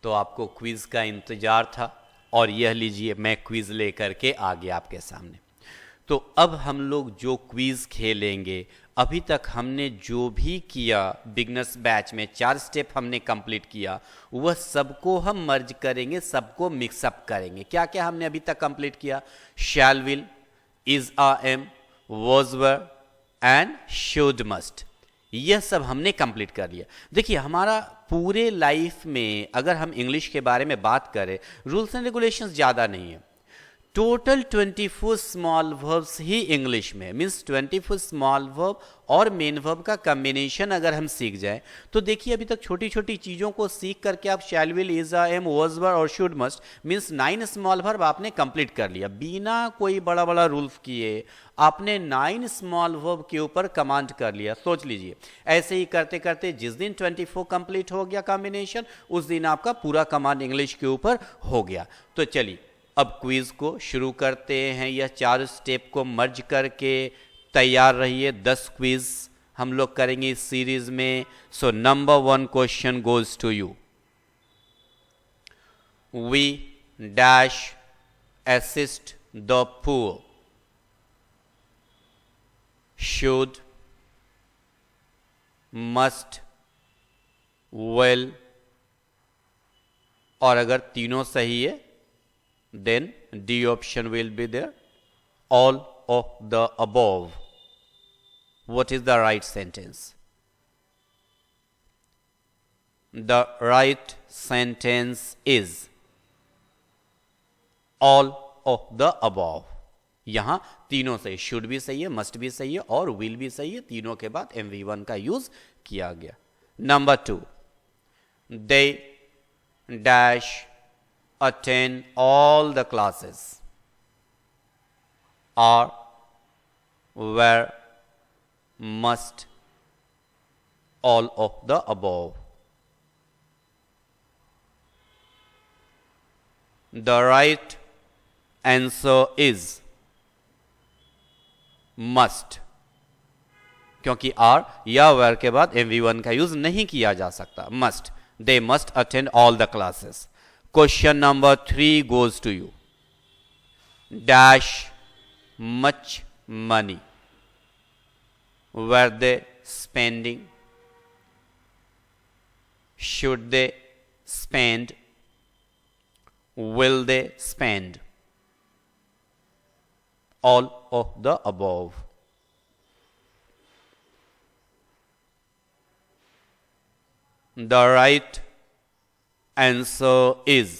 तो आपको क्विज का इंतजार था और यह लीजिए मैं क्विज लेकर के आ गया आपके सामने। तो अब हम लोग जो क्विज खेलेंगे, अभी तक हमने जो भी किया बिगनर्स बैच में 4 स्टेप हमने कंप्लीट किया, वह सबको हम मर्ज करेंगे, सबको मिक्सअप करेंगे। क्या क्या हमने अभी तक कंप्लीट किया? Shall will, is are am, was were and should must, यह सब हमने कंप्लीट कर लिया। देखिए हमारा पूरे लाइफ में अगर हम इंग्लिश के बारे में बात करें, रूल्स एंड रेगुलेशंस ज़्यादा नहीं है। टोटल 24 स्मॉल वर्ब्स ही इंग्लिश में, मीन्स 24 स्मॉल वर्ब और मेन वर्ब का कॉम्बिनेशन अगर हम सीख जाएं तो देखिए अभी तक छोटी छोटी चीज़ों को सीख करके आप shall will, is are am, was were और should must means 9 small verb आपने कंप्लीट कर लिया बिना कोई बड़ा बड़ा रूल्स किए। आपने 9 स्मॉल वर्ब के ऊपर कमांड कर लिया। सोच लीजिए ऐसे ही करते करते जिस दिन 24 कंप्लीट हो गया कॉम्बिनेशन, उस दिन आपका पूरा कमांड इंग्लिश के ऊपर हो गया। तो चलिए अब क्विज को शुरू करते हैं। यह 4 स्टेप को मर्ज करके तैयार रहिए। 10 क्विज हम लोग करेंगे इस सीरीज में। So number 1 question goes to you. We dash assist the poor, should, must, will, और अगर तीनों सही है then D option will be there, all of the above. What is the right sentence? The right sentence is all of the above. यहां तीनों सही, should भी सही है, मस्ट भी सही है और विल भी सही है। तीनों के बाद MV1 का यूज किया गया। Number 2, they dash attend all the classes, are, were, must, all of the above. The right answer is must, क्योंकि आर या वेर के बाद MV1 का यूज नहीं किया जा सकता। Must, they must attend all the classes. Question number 3 goes to you. Dash much money. Were they spending? Should they spend? Will they spend? All of the above. The right answer is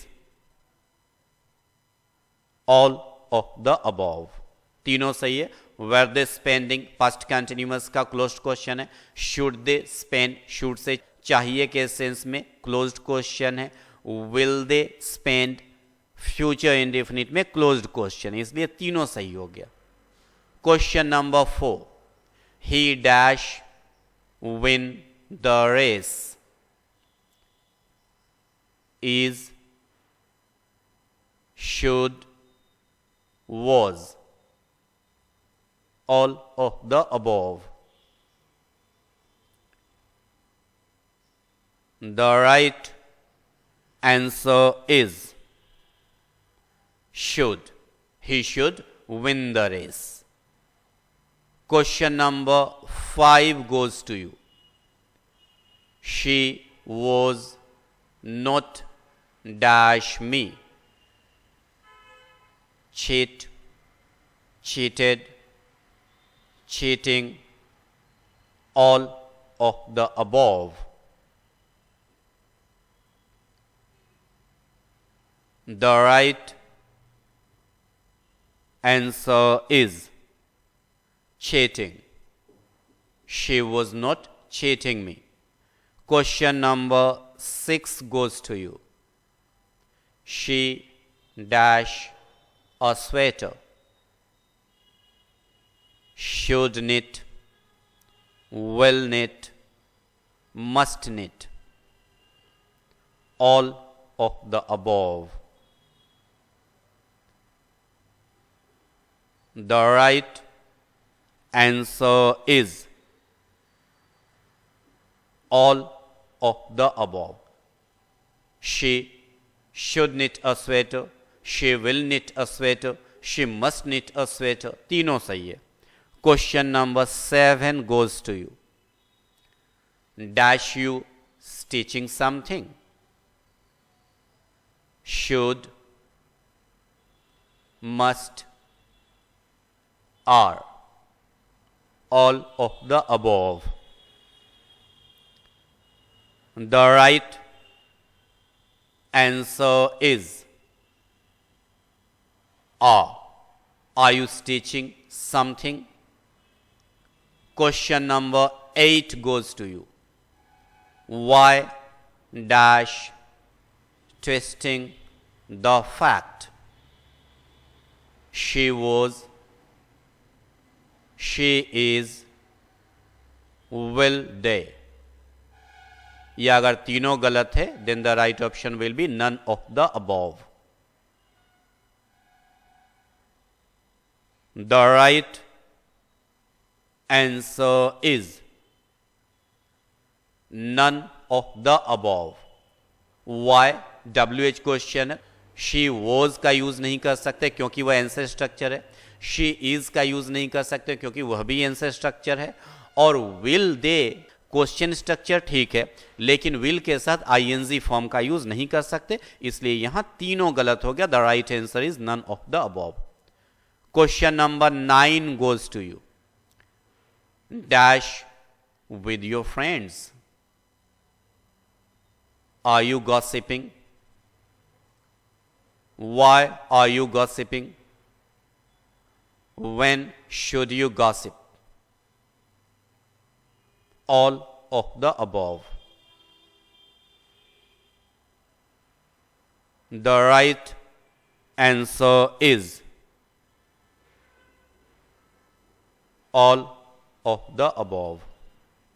all of the above. तीनों सही है। Were they spending past continuous का closed question है। Should they spend, should से चाहिए के sense में closed question है। Will they spend future indefinite में closed question है, इसलिए तीनों सही हो गया। Question number 4, he dash win the race, is, should, was, all of the above. The right answer is should. He should win the race. Question number 5 goes to you. She was not dash me, cheat, cheated, cheating, all of the above. The right answer is cheating. She was not cheating me. Question number 6 goes to you. She dash a sweater, should knit, will knit, must knit, all of the above. The right answer is all of the above. She should knit a sweater, she will knit a sweater, she must knit a sweater. तीनों सही है. Question number 7 goes to you. Dash you stitching something. Should, must, are. All of the above. The right answer is are. Are you stitching something? Question number 8 goes to you. Why dash twisting the fact? She was, she is, will they. ये अगर तीनों गलत है then the right option will be none of the above. The right answer is none of the above. Why? WH question है. She was का use नहीं कर सकते क्योंकि वह आंसर स्ट्रक्चर है. She is का यूज नहीं कर सकते क्योंकि वह भी आंसर स्ट्रक्चर है. और will they क्वेश्चन स्ट्रक्चर ठीक है लेकिन will के साथ ing फॉर्म का यूज नहीं कर सकते, इसलिए यहां तीनों गलत हो गया. The right answer is none of the above. Question number 9 goes to you. Dash with your friends. Are you gossiping? Why are you gossiping? When should you gossip? All of the above. The right answer is all of the above.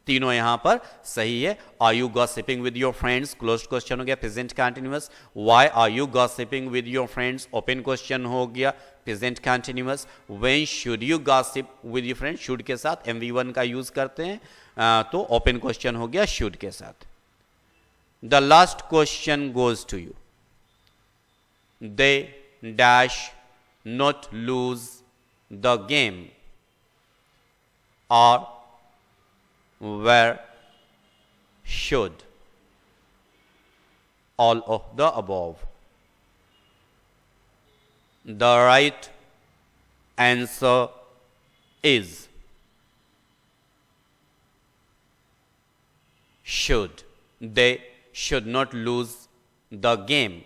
तीनों यहां पर सही है. Are you gossiping with your friends? Closed question हो गया. Present continuous. Why are you gossiping with your friends? Open question हो गया. Present continuous. When should you gossip with your friends? Should के साथ MV1 का यूज करते हैं तो open question हो गया should के साथ. The last question goes to you. They dash not lose the game. Or where should. All of the above. The right answer is should. They should not lose the game.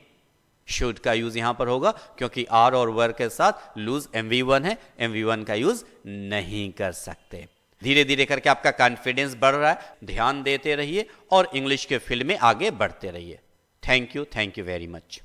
should का use यहां पर होगा क्योंकि are और वर के साथ loose MV1 है. MV1 का यूज नहीं कर सकते. धीरे धीरे करके आपका कॉन्फिडेंस बढ़ रहा है. ध्यान देते रहिए और इंग्लिश के फील्ड में आगे बढ़ते रहिए. Thank you very much.